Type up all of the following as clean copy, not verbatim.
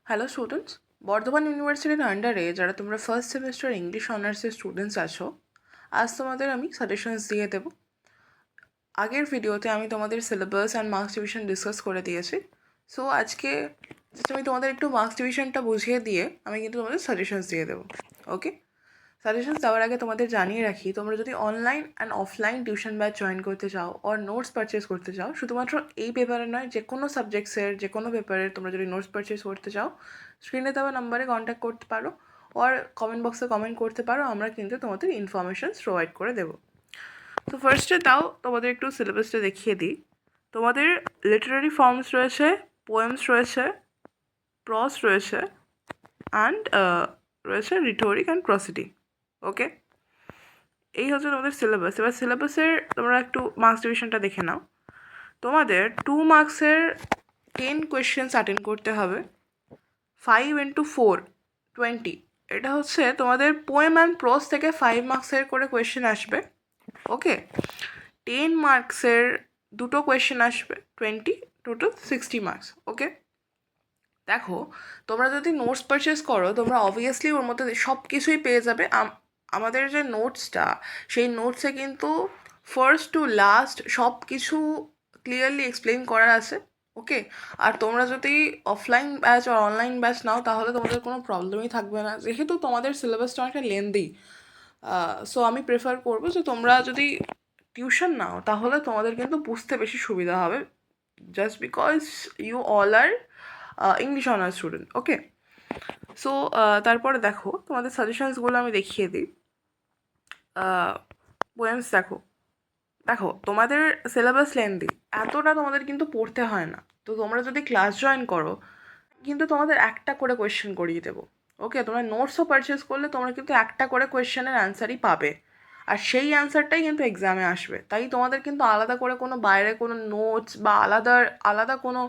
Hello students, Bardhaman ইউনিভার্সিটির আন্ডারে যারা তোমরা ফার্স্ট সেমিস্টার ইংলিশ অনার্সের স্টুডেন্টস আছো, আজ তোমাদের আমি সাজেশনস দিয়ে দেবো। আগের ভিডিওতে আমি তোমাদের syllabus and marks division discuss করে দিয়েছি। সো আজকে আমি তোমাদের একটু মার্কস ডিভিশনটা বুঝিয়ে দিয়ে আমি কিন্তু তোমাদের সাজেশনস দিয়ে দেবো। ওকে, সাজেশনস দেওয়ার আগে তোমাদের জানিয়ে রাখি, তোমরা যদি online and offline tuition batch join করতে চাও অর নোটস পারচেস করতে চাও, শুধুমাত্র এই পেপারে নয়, যে কোনো সাবজেক্টসের যে কোনো পেপারের তোমরা যদি নোটস পারচেস করতে চাও, স্ক্রিনে দেওয়া নাম্বারে কন্ট্যাক্ট করতে পারো আর কমেন্ট বক্সে কমেন্ট করতে পারো। আমরা কিন্তু তোমাদের ইনফরমেশনস প্রোভাইড করে দেবো। তো ফার্স্টে তাও তোমাদের একটু সিলেবাসটা দেখিয়ে দিই। তোমাদের লিটারারি ফর্মস রয়েছে, পোয়েমস রয়েছে, প্রস রয়েছে অ্যান্ড রয়েছে রিটোরিক অ্যান্ড প্রসিডিং। ওকে, এই হচ্ছে তোমাদের সিলেবাস। এবার সিলেবাসের তোমরা একটু মার্কস ডিভিশনটা দেখে নাও। তোমাদের 2 মার্কসের 10 কোয়েশ্চেন্স অ্যাটেন্ড করতে হবে। 5 × 4 20। এটা হচ্ছে তোমাদের পোয়েম অ্যান্ড প্রোজ থেকে 5 মার্কসের করে কোয়েশ্চেন আসবে। ওকে, 10 মার্কসের 2টো কোয়েশ্চেন আসবে, 20, টোটাল 60 মার্কস। ওকে, দেখো তোমরা যদি নোটস পারচেস করো, তোমরা অবভিয়াসলি ওর মধ্যে সব কিছুই পেয়ে যাবে। আমাদের যে নোটসটা, সেই নোটসে কিন্তু ফার্স্ট টু লাস্ট সব কিছু ক্লিয়ারলি এক্সপ্লেন করা আছে। ওকে, আর তোমরা যদি অফলাইন ব্যাচ আর অনলাইন ব্যাচ নাও, তাহলে তোমাদের কোনো প্রবলেমই থাকবে না, যেহেতু তোমাদের সিলেবাসটা অনেকটা লেন্দি। সো আমি প্রেফার করবো যে তোমরা যদি টিউশন নাও, তাহলে তোমাদের কিন্তু বুঝতে বেশি সুবিধা হবে, just because you all are English honours student. Okay, so তারপরে দেখো তোমাদের সাজেশনসগুলো আমি দেখিয়ে দিই। পোয়েমস দেখো, দেখো তোমাদের সিলেবাস লেন্দি, এতটা তোমাদের কিন্তু পড়তে হয় না। তো তোমরা যদি ক্লাস জয়েন করো, কিন্তু তোমাদের একটা করে কোয়েশ্চেন করিয়ে দেবো। ওকে, তোমরা নোটসও পারচেস করলে তোমরা কিন্তু একটা করে কোয়েশ্চেনের অ্যান্সারই পাবে, আর সেই অ্যান্সারটাই কিন্তু এক্সামে আসবে। তাই তোমাদের কিন্তু আলাদা করে কোনো বাইরে কোনো নোটস বা আলাদা আলাদা কোনো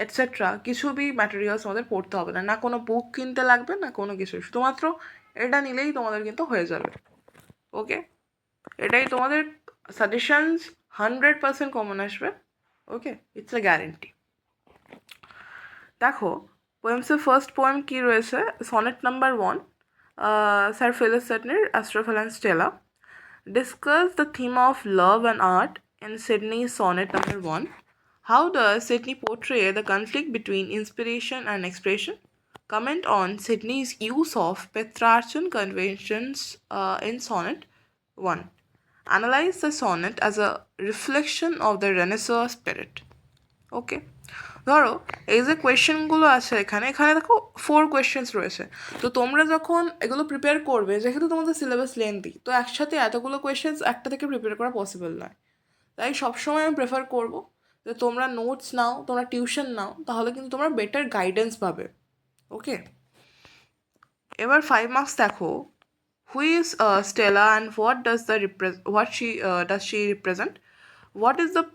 এটসেট্রা কিছু বি ম্যাটেরিয়ালস তোমাদের পড়তে হবে না, না কোনো বুক কিনতে লাগবে, না কোনো কিছু। শুধুমাত্র এটা নিলেই তোমাদের কিন্তু হয়ে যাবে। ওকে, এটাই তোমাদের সাজেশনস, 100% কমন আসবে। Okay, it's a guarantee. দেখো পোয়েমসের ফার্স্ট পোয়েম কী রয়েছে, সনেট নাম্বার 1, স্যার ফিলিপ সিডনির Astrophel and Stella. Discuss the theme of love and art in Sydney's sonnet number 1. How does Sydney portray the conflict between inspiration and expression? Comment on Sydney's use of Petrarchan conventions in sonnet 1. Analyze the sonnet as a reflection of the Renaissance spirit. Okay. ধরো এই যে কোয়েশ্চেনগুলো আছে এখানে এখানে দেখো 4 questions রয়েছে। তো তোমরা যখন এগুলো প্রিপেয়ার করবে, যেহেতু তোমাদের সিলেবাস লেন্দি, তো একসাথে এতগুলো কোয়েশ্চেন্স একটা থেকে প্রিপেয়ার করা পসিবল নয়। তাই সবসময় আমি প্রেফার করবো যে তোমরা নোটস নাও, তোমরা টিউশন নাও, তাহলে কিন্তু তোমরা বেটার গাইডেন্স পাবে। ওকে, এবার 5 মার্কস দেখো। Who is Stella and what does she represent? What is the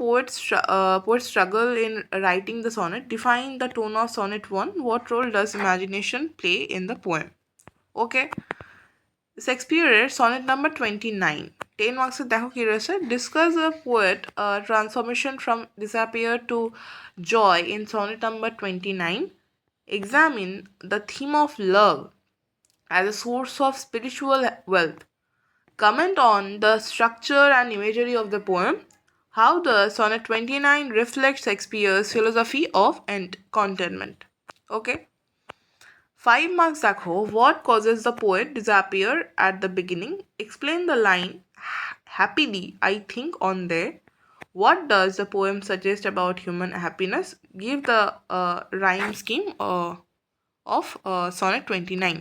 poet's struggle in writing the sonnet? Define the tone of sonnet 1. What role does imagination play in the poem? Okay. Shakespeare's sonnet number 29. 10 marks দেখো কি রয়েছে। Discuss the poet transformation from despair to joy in sonnet number 29. Examine the theme of love as a source of spiritual wealth. Comment on the structure and imagery of the poem. How does sonnet 29 reflect Shakespeare's philosophy of contentment? Okay. 5 marks দেখো। What causes the poet disappear at the beginning? Explain the line happily I think on there. What does the poem suggest about human happiness? Give the rhyme scheme of sonnet 29.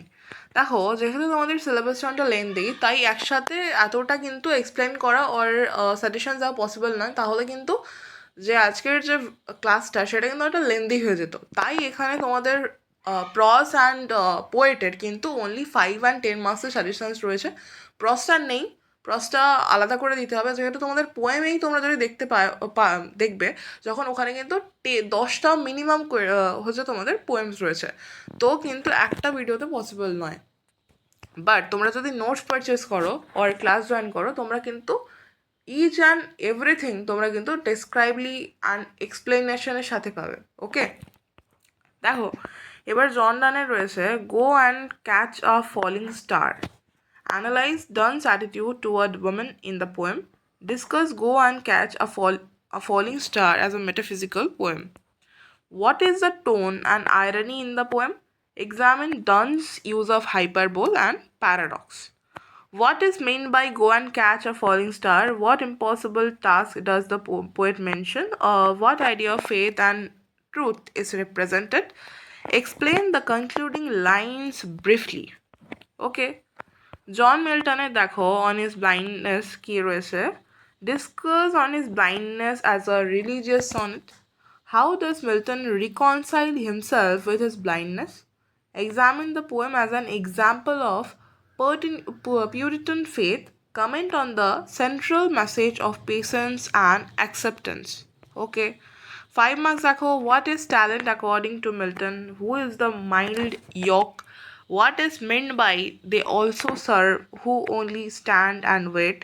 দেখো যেহেতু তোমাদের সিলেবাসটা অনেকটা lengthy, তাই একসাথে এতটা কিন্তু explain করা ওর সাজেশন দেওয়া পসিবল নয়, তাহলে কিন্তু যে আজকের যে ক্লাসটা সেটা কিন্তু একটা লেন্দি হয়ে যেত। তাই এখানে তোমাদের প্রস অ্যান্ড পোয়েটের কিন্তু অনলি 5 অ্যান্ড 10 মার্কসের সাজেশনস রয়েছে। প্রসটা নেই, প্রসটা আলাদা করে দিতে হবে, যেহেতু তোমাদের পোয়েমেই তোমরা যদি দেখতে দেখবে যখন ওখানে কিন্তু 10টা মিনিমাম হচ্ছে তোমাদের পোয়েমস রয়েছে, তো কিন্তু একটা ভিডিওতে পসিবল নয়। বাট তোমরা যদি নোটস পারচেস করো আর ক্লাস জয়েন করো, তোমরা কিন্তু ইচ অ্যান্ড এভরিথিং তোমরা কিন্তু ডেসক্রাইবলি অ্যান্ড এক্সপ্লেনেশনের সাথে পাবে। ওকে, দেখো এবার জন ডানের রয়েছে go and catch a falling star, analyze Dunn's attitude toward women in the poem, discuss go and catch a falling star as a metaphysical poem. What is the tone and irony in the poem? Examine Dunn's use of hyperbole and paradox. What is meant by go and catch a falling star? What impossible task does the poet mention? What idea of faith and truth is represented? Explain the concluding lines briefly. Okay. জন মিল্টনের দেখো on his blindness কি রয়েছে, discuss on his blindness as a religious sonnet, how does Milton reconcile himself with his blindness, examine the poem as an example of Puritan faith, comment on the central message of patience and acceptance. Okay. 5 marks দেখো, what is talent according to Milton? Who is the mild yoke? What is meant by they also serve who only stand and wait?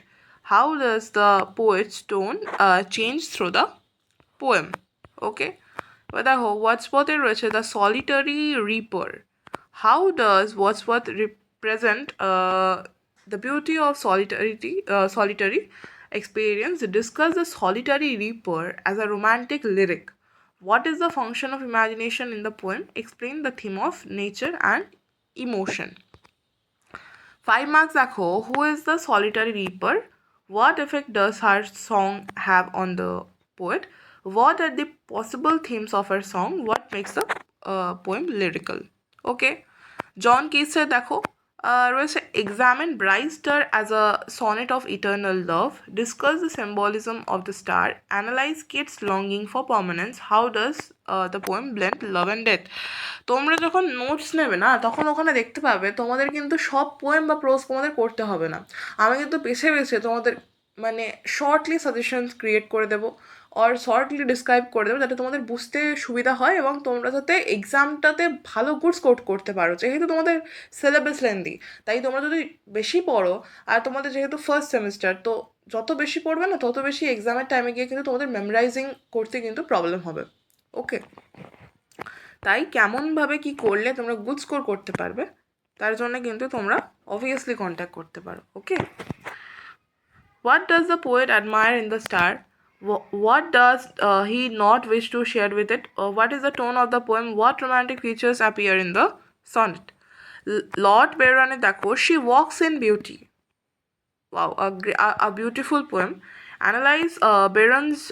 How does the poet's tone change through the poem? Okay. এবার দেখো ওয়ার্ডসওয়ার্থের রয়েছে the solitary reaper. How does Wordsworth represent the beauty of solitary experience? Discuss the solitary reaper as a romantic lyric. What is the function of imagination in the poem? Explain the theme of nature and emotion. 5 marks দেখো, who is the solitary reaper? What effect does her song have on the poet? What are the possible themes of her song? What makes the poem lyrical? Okay. জন কেসের দেখো রয়েছে examine bright star as a sonnet of eternal love, discuss the symbolism of the star, analyze Kate's longing for permanence, how does the poem blend love and death. তোমরা যখন notes নেবে না তখন ওখানে দেখতে পাবে তোমাদের কিন্তু সব পোয়েম বা প্রোজ তোমাদের করতে হবে না, আমি কিন্তু বেছে বেছে তোমাদের মানে শর্টলি সাজেশনস ক্রিয়েট করে দেবো আর শর্টলি ডিসক্রাইব করে দেবো যাতে তোমাদের বুঝতে সুবিধা হয় এবং তোমরা যাতে এক্সামটাতে ভালো গুড স্কোর করতে পারো। যেহেতু তোমাদের সিলেবাস লেন্দি, তাই তোমরা যদি বেশি পড়ো আর তোমাদের যেহেতু ফার্স্ট সেমিস্টার, তো যত বেশি পড়বে না তত বেশি এক্সামের টাইমে গিয়ে কিন্তু তোমাদের মেমোরাইজিং করতে কিন্তু প্রবলেম হবে। ওকে, তাই কেমনভাবে কি করলে তোমরা গুড স্কোর করতে পারবে তার জন্য কিন্তু তোমরা অবভিয়াসলি কন্ট্যাক্ট করতে পারো। ওকে, what does the poet admire in the star? What does he not wish to share with it? What is the tone of the poem? What romantic features appear in the sonnet? Lord Byron দেখো, she walks in beauty. Wow, a beautiful poem. Analyze Byron's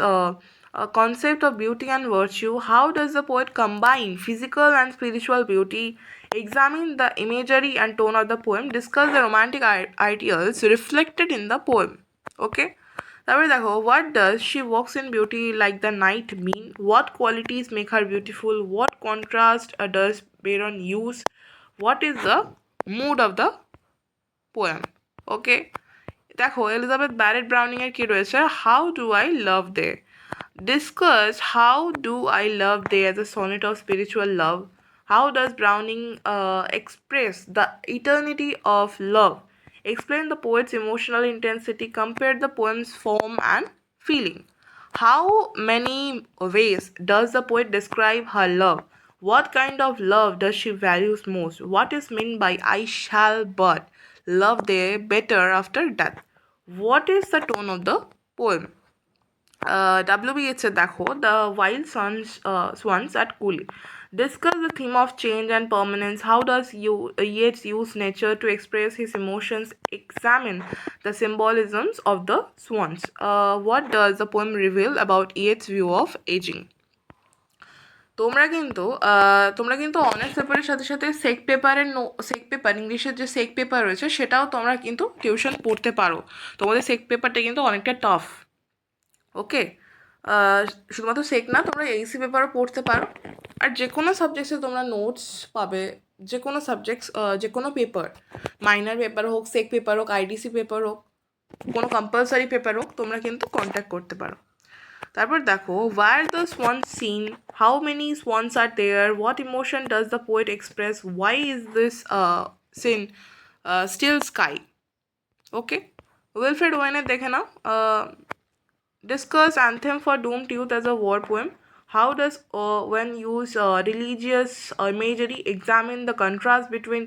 concept of beauty and virtue. How does the poet combine physical and spiritual beauty? Examine the imagery and tone of the poem. Discuss the romantic ideals reflected in the poem. Okay. তারপরে দেখো, what does she walks in beauty like the night mean? What qualities make her beautiful? What contrast does Byron use? What is the mood of the poem? Okay. দেখো Elizabeth Barrett Browning এর কি রয়েছে, how do I love thee? Discuss how do I love thee as a sonnet of spiritual love. How does Browning express the eternity of love? Explain the poet's emotional intensity. Compare the poem's form and feeling. How many ways does the poet describe her love? What kind of love does she values most? What is meant by I shall but love thee better after death? What is the tone of the poem? WBH দেখো, the wild swans at Cooley. Discuss the theme of change and permanence. How does Yeats use nature to express his emotions? Examine the symbolisms of the swans. What does the poem reveal about Yeats' view of aging? তোমরা কিন্তু honours পেপারের সাথে সাথে সেক paper ইংলিশের যে সেক paper রয়েছে সেটাও তোমরা কিন্তু টিউশন পড়তে পারো। তোমাদের সেক পেপারটা কিন্তু অনেকটা টাফ। ওকে, শুধুমাত্র সেক না, তোমরা এইসি পেপারও পড়তে পারো। আর যে কোনো সাবজেক্টসে তোমরা নোটস পাবে, যে কোনো সাবজেক্টস যে কোনো পেপার, মাইনার পেপার হোক, সেক পেপার হোক, আইডিসি পেপার হোক, কোনো কম্পালসারি পেপার হোক, তোমরা কিন্তু কন্ট্যাক্ট করতে পারো। তারপর দেখো, where the swans seen, how many swans are there, what emotion does the poet express, why is this scene still sky? Okay, Wilfred ওয়েনের দেখে নাও, discuss Anthem for Doomed Youth as a war poem. How does when use religious imagery examine the contrast between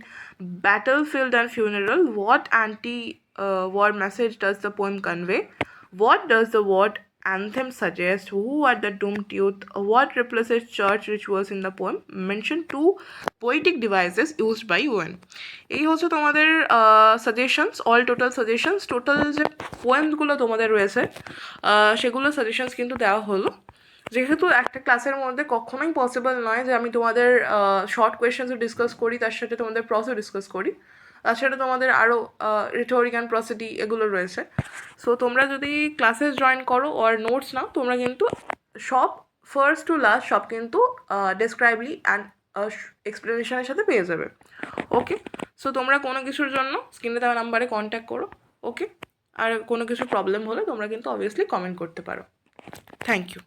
battlefield and funeral? What anti-war message does the poem convey? What does the word anthem suggest? Who are the doomed youth? What replaces church rituals in the poem? Mention two poetic devices used by UN. এই হচ্ছে তোমাদের suggestions, all total suggestions. Total যে পোয়েমসগুলো তোমাদের রয়েছে সেগুলো suggestions কিন্তু দেওয়া হলো। যেহেতু একটা ক্লাসের মধ্যে কখনোই পসিবল নয় যে আমি তোমাদের শর্ট কোয়েশ্চেন্সও ডিসকাস করি, তার সাথে তোমাদের প্রসও ডিসকাস করি, তাছাড়া তোমাদের আরও রিটোরিক অ্যান্ড প্রসিডি এগুলো রয়েছে। সো তোমরা যদি ক্লাসেস জয়েন করো আর নোটস নাও, তোমরা কিন্তু সব ফার্স্ট টু লাস্ট সব কিন্তু ডেসক্রাইবলি অ্যান্ড এক্সপ্লেনেশনের সাথে পেয়ে যাবে। ওকে, সো তোমরা কোনো কিছুর জন্য স্ক্রিনে দেওয়া নাম্বারে কন্ট্যাক্ট করো। ওকে, আর কোনো কিছু প্রবলেম হলে তোমরা কিন্তু অবভিয়াসলি কমেন্ট করতে পারো। Thank you.